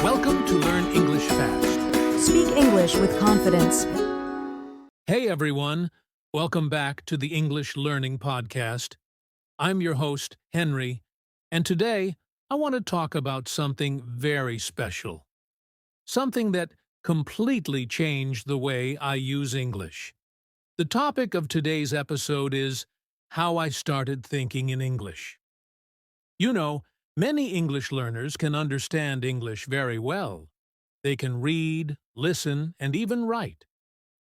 Welcome to Learn English Fast. Speak English with confidence. Hey everyone, welcome back to the English Learning Podcast. I'm your host, Henry, and today I want to talk about something very special. Something that completely changed the way I use English. The topic of today's episode is how I started thinking in English. You know, many English learners can understand English very well. They can read, listen, and even write.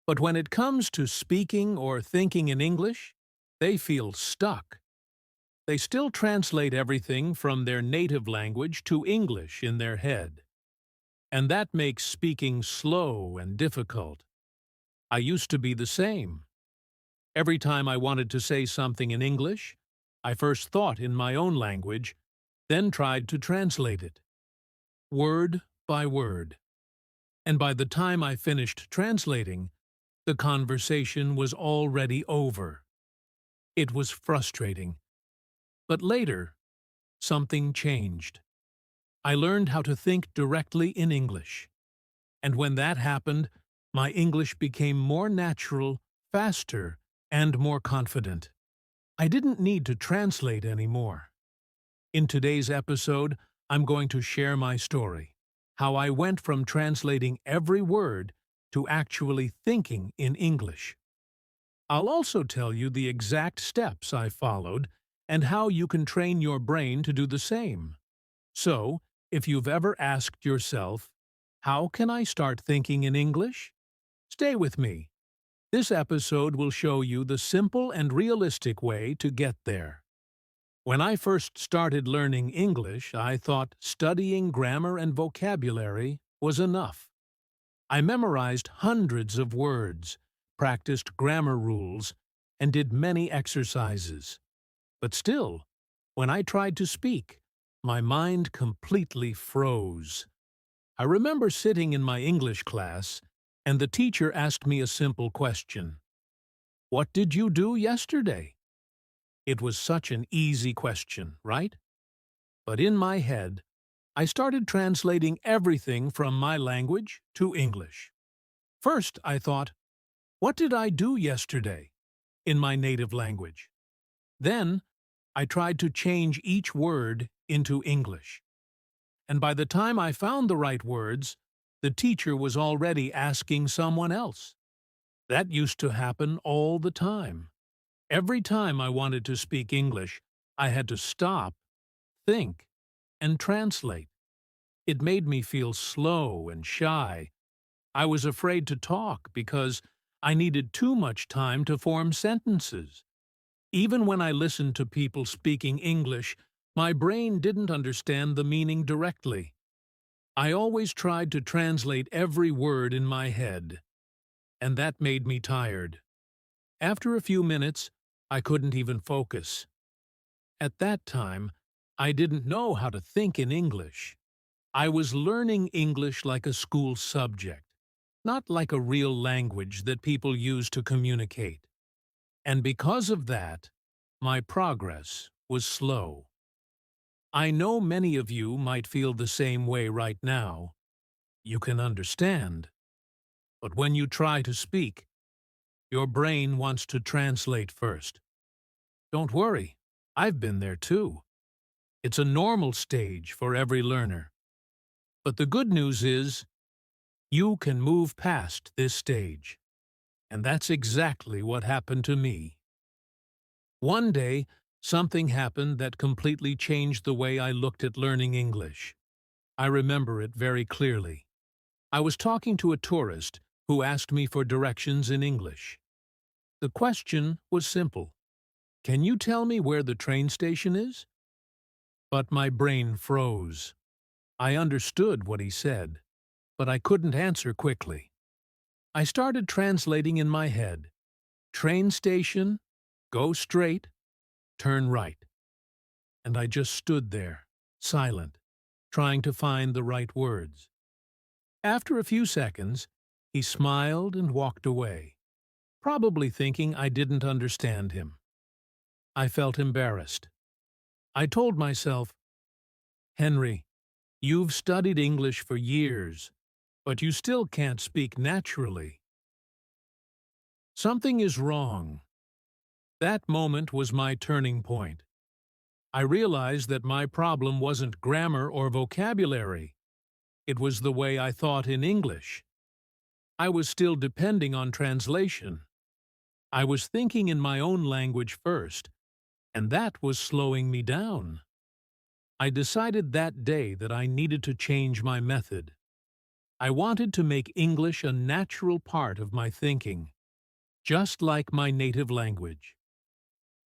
But when it comes to speaking or thinking in English, they feel stuck. They still translate everything from their native language to English in their head. And that makes speaking slow and difficult. I used to be the same. Every time I wanted to say something in English, I first thought in my own language, then tried to translate it, word by word. And by the time I finished translating, the conversation was already over. It was frustrating. But later, something changed. I learned how to think directly in English. And when that happened, my English became more natural, faster, and more confident. I didn't need to translate anymore. In today's episode, I'm going to share my story, how I went from translating every word to actually thinking in English. I'll also tell you the exact steps I followed and how you can train your brain to do the same. So, if you've ever asked yourself, how can I start thinking in English? Stay with me. This episode will show you the simple and realistic way to get there. When I first started learning English, I thought studying grammar and vocabulary was enough. I memorized hundreds of words, practiced grammar rules, and did many exercises. But still, when I tried to speak, my mind completely froze. I remember sitting in my English class, and the teacher asked me a simple question. "What did you do yesterday?" It was such an easy question, right? But in my head, I started translating everything from my language to English. First, I thought, what did I do yesterday? In my native language. Then, I tried to change each word into English. And by the time I found the right words, the teacher was already asking someone else. That used to happen all the time. Every time I wanted to speak English, I had to stop, think, and translate. It made me feel slow and shy. I was afraid to talk because I needed too much time to form sentences. Even when I listened to people speaking English, my brain didn't understand the meaning directly. I always tried to translate every word in my head, and that made me tired. After a few minutes, I couldn't even focus. At that time, I didn't know how to think in English. I was learning English like a school subject, not like a real language that people use to communicate. And because of that, my progress was slow. I know many of you might feel the same way right now. You can understand. But when you try to speak, your brain wants to translate first. Don't worry, I've been there too. It's a normal stage for every learner. But the good news is, you can move past this stage. And that's exactly what happened to me. One day, something happened that completely changed the way I looked at learning English. I remember it very clearly. I was talking to a tourist who asked me for directions in English. The question was simple. Can you tell me where the train station is? But my brain froze. I understood what he said, but I couldn't answer quickly. I started translating in my head. Train station, go straight, turn right. And I just stood there, silent, trying to find the right words. After a few seconds, he smiled and walked away, probably thinking I didn't understand him. I felt embarrassed. I told myself, Henry, You've studied English for years, but you still can't speak naturally. Something is wrong. That moment was my turning point. I realized that my problem wasn't grammar or vocabulary. It was the way I thought in English. I was still depending on translation. I was thinking in my own language first, and that was slowing me down. I decided that day that I needed to change my method. I wanted to make English a natural part of my thinking, just like my native language.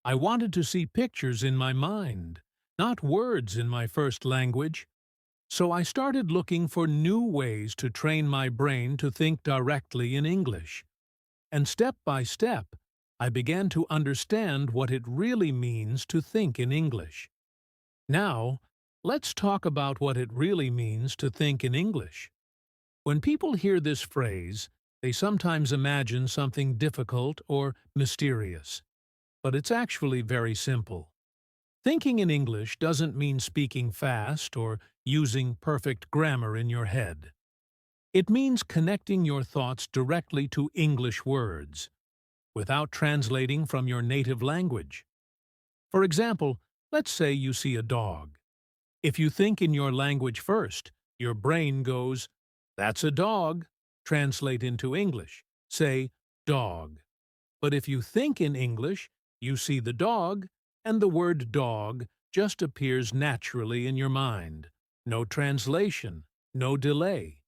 I wanted to see pictures in my mind, not words in my first language. So I started looking for new ways to train my brain to think directly in English. And step by step, I began to understand what it really means to think in English. Now, let's talk about what it really means to think in English. When people hear this phrase, they sometimes imagine something difficult or mysterious. But it's actually very simple. Thinking in English doesn't mean speaking fast or using perfect grammar in your head. It means connecting your thoughts directly to English words, without translating from your native language. For example, let's say you see a dog. If you think in your language first, your brain goes, "That's a dog." Translate into English. Say, "dog." But if you think in English, you see the dog, and the word dog just appears naturally in your mind. No translation, no delay.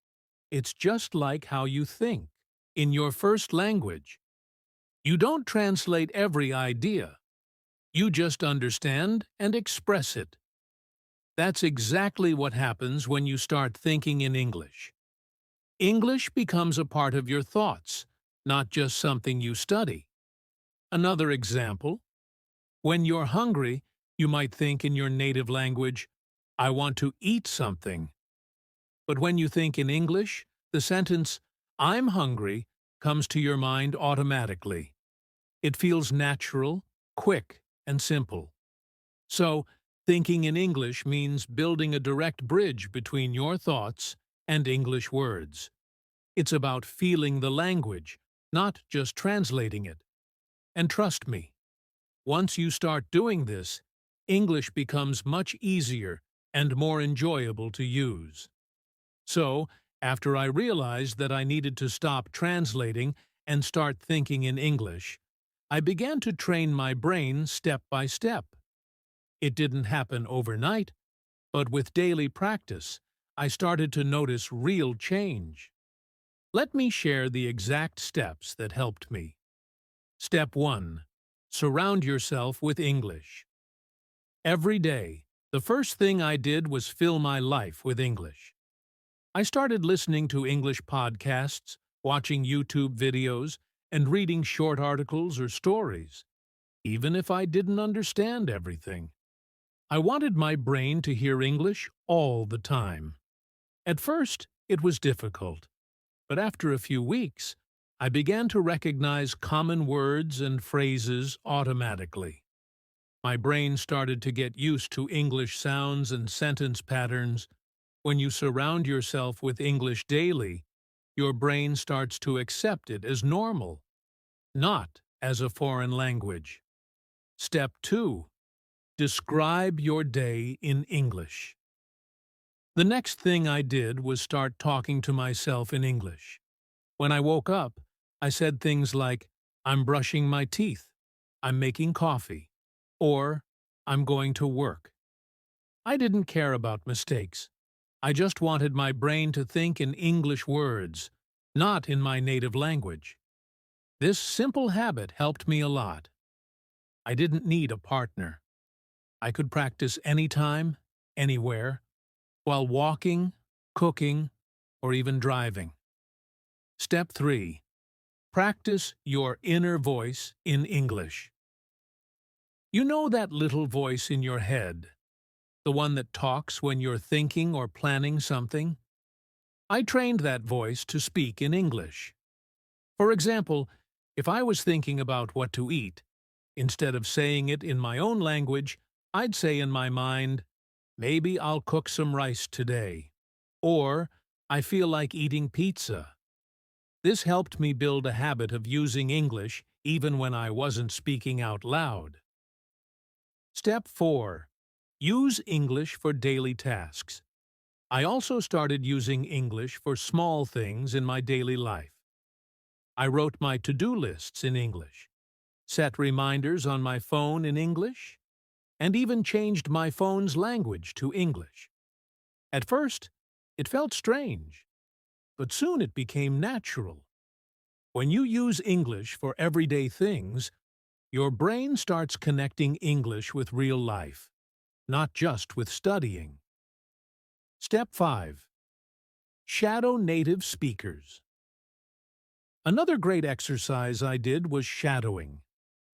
It's just like how you think in your first language. You don't translate every idea. You just understand and express it. That's exactly what happens when you start thinking in English. English becomes a part of your thoughts, not just something you study. Another example: when you're hungry, you might think in your native language, "I want to eat something." But when you think in English, the sentence, "I'm hungry," comes to your mind automatically. It feels natural, quick, and simple. So, thinking in English means building a direct bridge between your thoughts and English words. It's about feeling the language, not just translating it. And trust me, once you start doing this, English becomes much easier and more enjoyable to use. So, after I realized that I needed to stop translating and start thinking in English, I began to train my brain step by step. It didn't happen overnight, but with daily practice, I started to notice real change. Let me share the exact steps that helped me. Step 1. Surround yourself with English. Every day, the first thing I did was fill my life with English. I started listening to English podcasts, watching YouTube videos, and reading short articles or stories, even if I didn't understand everything. I wanted my brain to hear English all the time. At first, it was difficult, but after a few weeks, I began to recognize common words and phrases automatically. My brain started to get used to English sounds and sentence patterns. When you surround yourself with English daily, your brain starts to accept it as normal, not as a foreign language. Step 2. Describe your day in English. The next thing I did was start talking to myself in English. When I woke up, I said things like, "I'm brushing my teeth," "I'm making coffee," or "I'm going to work." I didn't care about mistakes. I just wanted my brain to think in English words, not in my native language. This simple habit helped me a lot. I didn't need a partner. I could practice anytime, anywhere, while walking, cooking, or even driving. Step 3. Practice your inner voice in English. You know that little voice in your head, the one that talks when you're thinking or planning something? I trained that voice to speak in English. For example, if I was thinking about what to eat, instead of saying it in my own language, I'd say in my mind, maybe I'll cook some rice today. Or, I feel like eating pizza. This helped me build a habit of using English even when I wasn't speaking out loud. Step 4. Use English for daily tasks. I also started using English for small things in my daily life. I wrote my to-do lists in English, set reminders on my phone in English, and even changed my phone's language to English. At first, it felt strange, but soon it became natural. When you use English for everyday things, your brain starts connecting English with real life, not just with studying. Step 5. Shadow native speakers. Another great exercise I did was shadowing.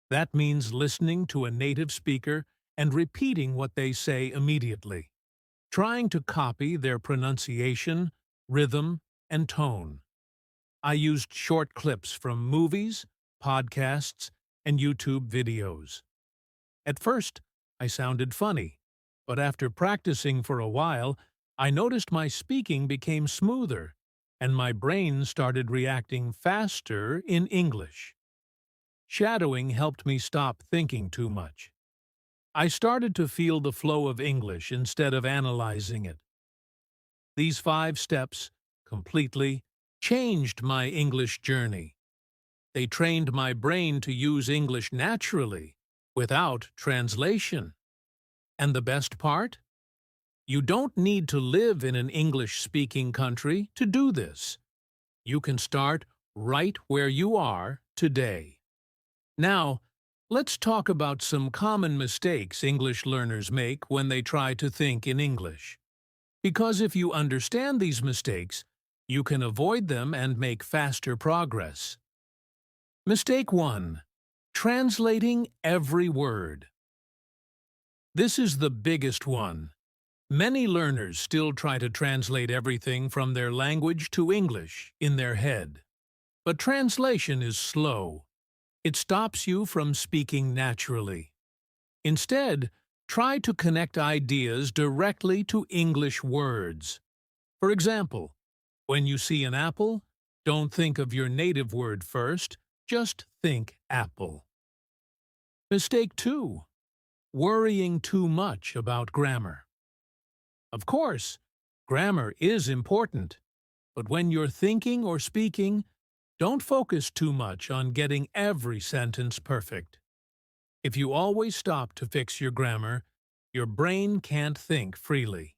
That means listening to a native speaker and repeating what they say immediately, trying to copy their pronunciation, rhythm, and tone. I used short clips from movies, podcasts, and YouTube videos. At first, I sounded funny, but after practicing for a while, I noticed my speaking became smoother, and my brain started reacting faster in English. Shadowing helped me stop thinking too much. I started to feel the flow of English instead of analyzing it. These 5 steps completely changed my English journey. They trained my brain to use English naturally, without translation. And the best part? You don't need to live in an English-speaking country to do this. You can start right where you are today. Now, let's talk about some common mistakes English learners make when they try to think in English. Because if you understand these mistakes, you can avoid them and make faster progress. Mistake 1. Translating every word. This is the biggest one. Many learners still try to translate everything from their language to English in their head. But translation is slow. It stops you from speaking naturally. Instead, try to connect ideas directly to English words. For example, when you see an apple, don't think of your native word first, just think apple. Mistake 2. Worrying too much about grammar. Of course, grammar is important, but when you're thinking or speaking, don't focus too much on getting every sentence perfect. If you always stop to fix your grammar, your brain can't think freely.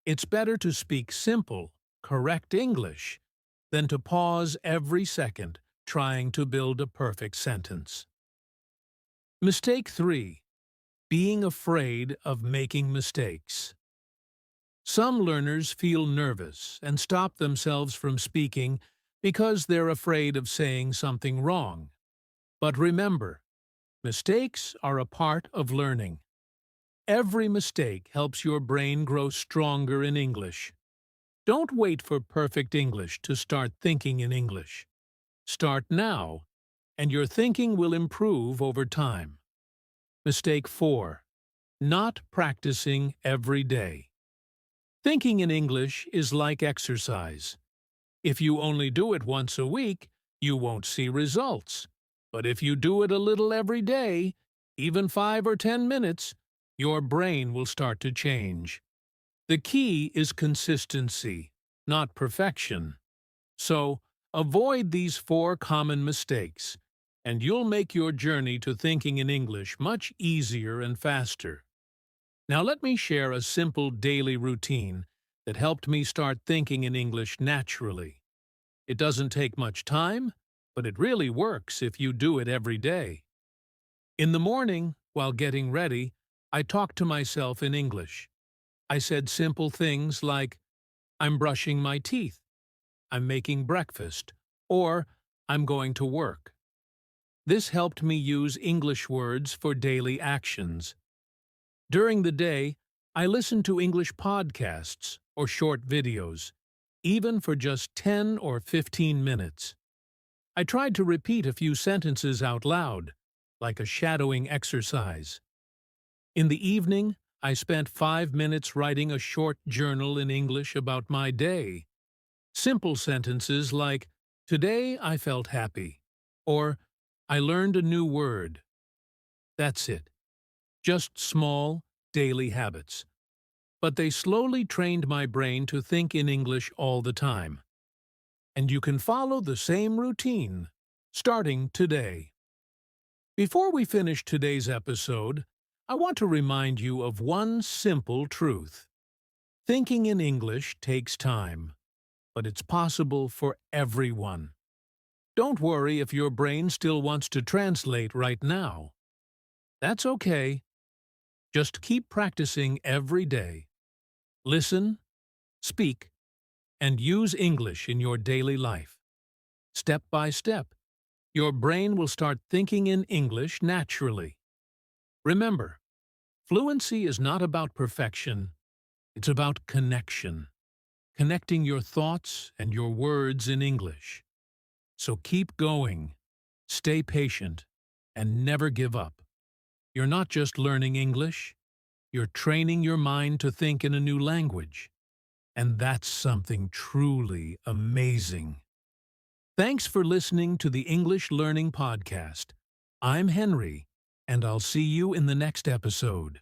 It's better to speak simple, correct English than to pause every second trying to build a perfect sentence. Mistake 3. Being afraid of making mistakes. Some learners feel nervous and stop themselves from speaking because they're afraid of saying something wrong. But remember, mistakes are a part of learning. Every mistake helps your brain grow stronger in English. Don't wait for perfect English to start thinking in English. Start now, and your thinking will improve over time. Mistake 4. Not practicing every day. Thinking in English is like exercise. If you only do it once a week, you won't see results. But if you do it a little every day, even 5 or 10 minutes, your brain will start to change. The key is consistency, not perfection. So, avoid these 4 common mistakes, and you'll make your journey to thinking in English much easier and faster. Now let me share a simple daily routine that helped me start thinking in English naturally. It doesn't take much time, but it really works if you do it every day. In the morning, while getting ready, I talked to myself in English. I said simple things like, I'm brushing my teeth, I'm making breakfast, or I'm going to work. This helped me use English words for daily actions. During the day, I listened to English podcasts or short videos, even for just 10 or 15 minutes. I tried to repeat a few sentences out loud, like a shadowing exercise. In the evening, I spent 5 minutes writing a short journal in English about my day. Simple sentences like, "Today I felt happy," or "I learned a new word." That's it. Just small, daily habits. But they slowly trained my brain to think in English all the time. And you can follow the same routine, starting today. Before we finish today's episode, I want to remind you of one simple truth. Thinking in English takes time, but it's possible for everyone. Don't worry if your brain still wants to translate right now. That's okay. Just keep practicing every day. Listen, speak, and use English in your daily life. Step by step, your brain will start thinking in English naturally. Remember, fluency is not about perfection, it's about connection. Connecting your thoughts and your words in English. So keep going, stay patient, and never give up. You're not just learning English, you're training your mind to think in a new language. And that's something truly amazing. Thanks for listening to the English Learning Podcast. I'm Henry, and I'll see you in the next episode.